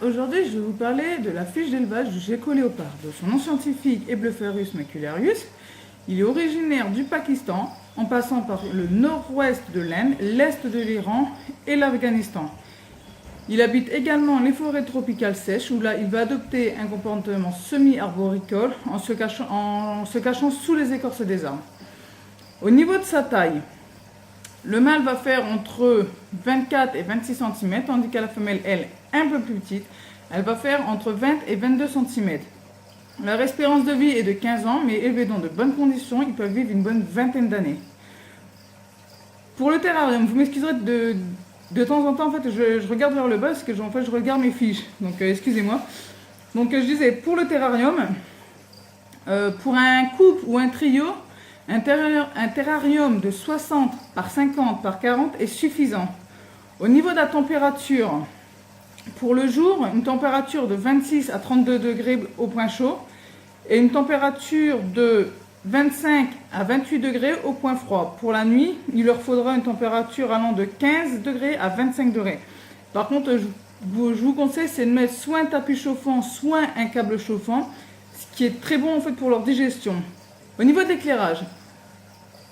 Aujourd'hui je vais vous parler de la fiche d'élevage du gecko léopard. De son nom scientifique Eblepharus macularius. Il est originaire du Pakistan, en passant par le nord-ouest de l'Inde, l'est de l'Iran et l'Afghanistan. Il habite également les forêts tropicales sèches, où là il va adopter un comportement semi-arboricole en se cachant sous les écorces des arbres. Au niveau de sa taille, le mâle va faire entre 24 et 26 cm, tandis que la femelle, elle, un peu plus petite, elle va faire entre 20 et 22 cm. Leur espérance de vie est de 15 ans, mais élevés dans de bonnes conditions, ils peuvent vivre une bonne vingtaine d'années. Pour le terrarium, vous m'excuserez de temps en temps, en fait, je regarde vers le bas parce que je regarde mes fiches, donc excusez-moi. Donc je disais, pour le terrarium, pour un couple ou un trio, un terrarium de 60 par 50 par 40 est suffisant. Au niveau de la température, pour le jour, une température de 26 à 32 degrés au point chaud et une température de 25 à 28 degrés au point froid. Pour la nuit, il leur faudra une température allant de 15 degrés à 25 degrés. Par contre, je vous conseille, c'est de mettre soit un tapis chauffant, soit un câble chauffant, ce qui est très bon en fait pour leur digestion. Au niveau de l'éclairage,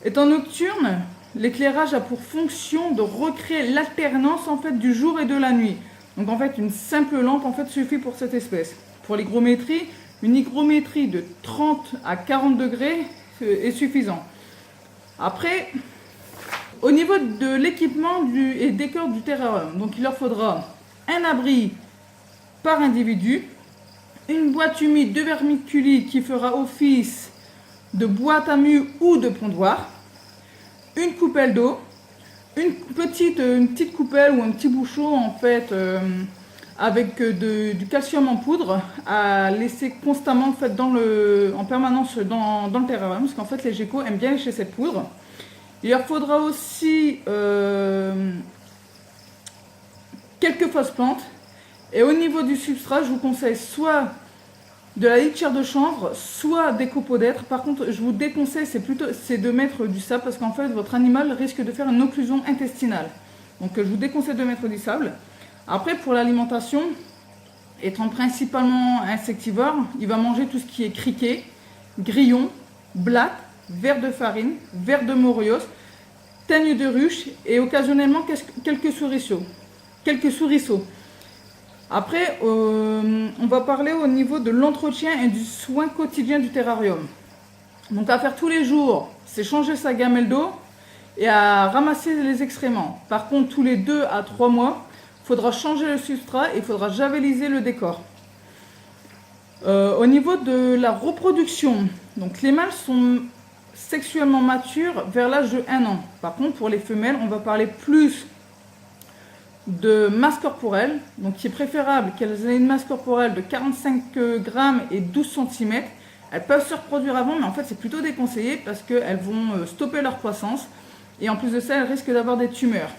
étant nocturne, l'éclairage a pour fonction de recréer l'alternance en fait du jour et de la nuit. Donc en fait, une simple lampe en fait suffit pour cette espèce. Pour l'hygrométrie, une hygrométrie de 30 à 40 degrés est suffisant. Après, au niveau de l'équipement et décor du terrarium, donc il leur faudra un abri par individu, une boîte humide de vermiculis qui fera office de boîte à mue ou de pondoir, une coupelle d'eau, une petite coupelle ou un petit bouchon en fait avec du calcium en poudre à laisser constamment en fait en permanence dans le terrarium, parce qu'en fait les geckos aiment bien lécher cette poudre. Il leur faudra aussi quelques fausses plantes, et au niveau du substrat je vous conseille soit de la litière de chanvre, soit des copeaux d'être. Par contre, je vous déconseille, c'est de mettre du sable, parce qu'en fait, votre animal risque de faire une occlusion intestinale. Donc, je vous déconseille de mettre du sable. Après, pour l'alimentation, étant principalement insectivore, il va manger tout ce qui est criquet, grillon, blattes, vers de farine, vers de morios, teigne de ruche et occasionnellement quelques souriceaux. Après, on va parler au niveau de l'entretien et du soin quotidien du terrarium. Donc à faire tous les jours, c'est changer sa gamelle d'eau et à ramasser les excréments. Par contre, tous les 2 à 3 mois, il faudra changer le substrat et il faudra javeliser le décor. Au niveau de la reproduction, donc les mâles sont sexuellement matures vers l'âge de 1 an. Par contre, pour les femelles, on va parler plus de masse corporelle, donc il est préférable qu'elles aient une masse corporelle de 45 grammes et 12 cm. Elles peuvent se reproduire avant, mais en fait c'est plutôt déconseillé parce qu'elles vont stopper leur croissance et en plus de ça elles risquent d'avoir des tumeurs.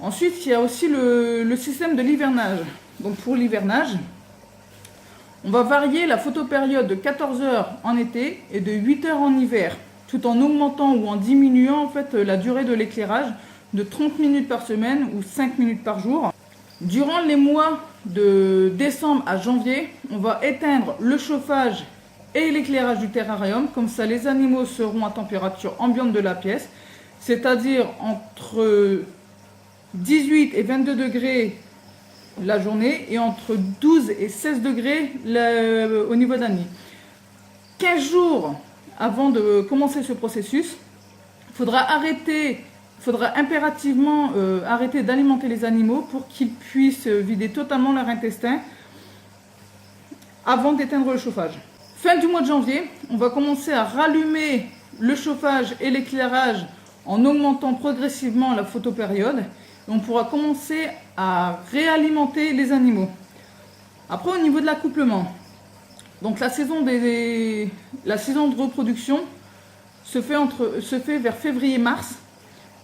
Ensuite il y a aussi le système de l'hivernage. Donc pour l'hivernage, on va varier la photopériode de 14 heures en été et de 8 heures en hiver, tout en augmentant ou en diminuant en fait la durée de l'éclairage de 30 minutes par semaine ou 5 minutes par jour. Durant les mois de décembre à janvier, on va éteindre le chauffage et l'éclairage du terrarium, comme ça les animaux seront à température ambiante de la pièce, c'est-à-dire entre 18 et 22 degrés la journée et entre 12 et 16 degrés au niveau de la nuit. 15 jours avant de commencer ce processus, il faudra impérativement arrêter d'alimenter les animaux pour qu'ils puissent vider totalement leur intestin avant d'éteindre le chauffage. Fin du mois de janvier, on va commencer à rallumer le chauffage et l'éclairage en augmentant progressivement la photopériode. Et on pourra commencer à réalimenter les animaux. Après, au niveau de l'accouplement, donc la saison de reproduction se fait vers février-mars.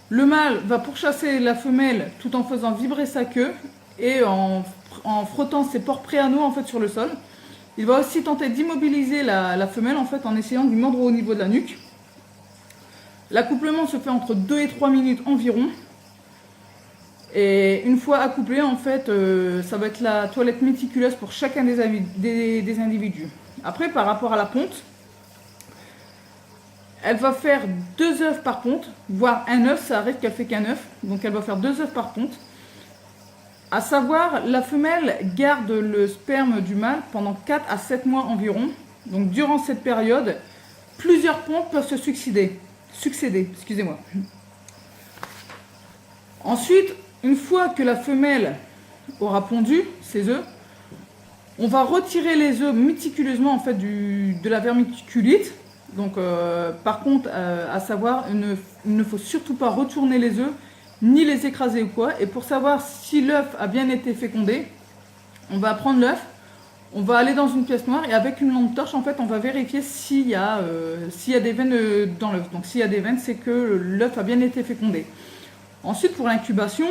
Le mâle va pourchasser la femelle tout en faisant vibrer sa queue et en frottant ses pores préanaux en fait sur le sol. Il va aussi tenter d'immobiliser la femelle en fait en essayant de lui mordre au niveau de la nuque. L'accouplement se fait entre 2 et 3 minutes environ. Et une fois accouplé, en fait, ça va être la toilette méticuleuse pour chacun des individus. Après, par rapport à la ponte, elle va faire 2 œufs par ponte, voire un œuf, ça arrive qu'elle fait qu'un œuf, donc elle va faire 2 œufs par ponte. À savoir, la femelle garde le sperme du mâle pendant 4 à 7 mois environ. Donc durant cette période, plusieurs pontes peuvent se succéder. Excusez-moi. Ensuite, une fois que la femelle aura pondu ses œufs, on va retirer les œufs méticuleusement en fait, de la vermiculite. Donc, par contre, à savoir, il ne faut surtout pas retourner les œufs, ni les écraser ou quoi. Et pour savoir si l'œuf a bien été fécondé, on va prendre l'œuf, on va aller dans une pièce noire et avec une lampe torche, en fait, on va vérifier s'il y a des veines dans l'œuf. Donc, s'il y a des veines, c'est que l'œuf a bien été fécondé. Ensuite, pour l'incubation,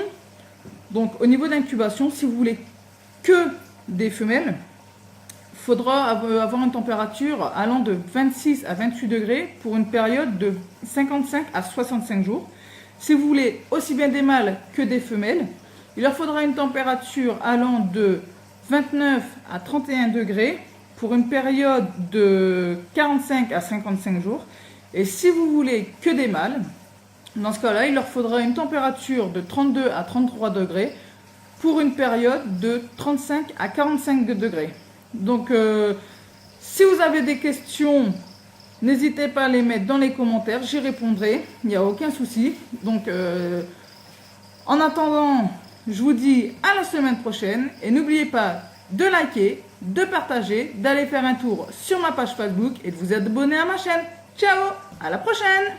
donc au niveau de l'incubation, si vous voulez que des femelles, il faudra avoir une température allant de 26 à 28 degrés pour une période de 55 à 65 jours. Si vous voulez aussi bien des mâles que des femelles, il leur faudra une température allant de 29 à 31 degrés pour une période de 45 à 55 jours. Et si vous voulez que des mâles, dans ce cas-là, il leur faudra une température de 32 à 33 degrés pour une période de 35 à 45 degrés. Donc, si vous avez des questions, n'hésitez pas à les mettre dans les commentaires, j'y répondrai, il n'y a aucun souci. Donc, en attendant, je vous dis à la semaine prochaine et n'oubliez pas de liker, de partager, d'aller faire un tour sur ma page Facebook et de vous abonner à ma chaîne. Ciao, à la prochaine!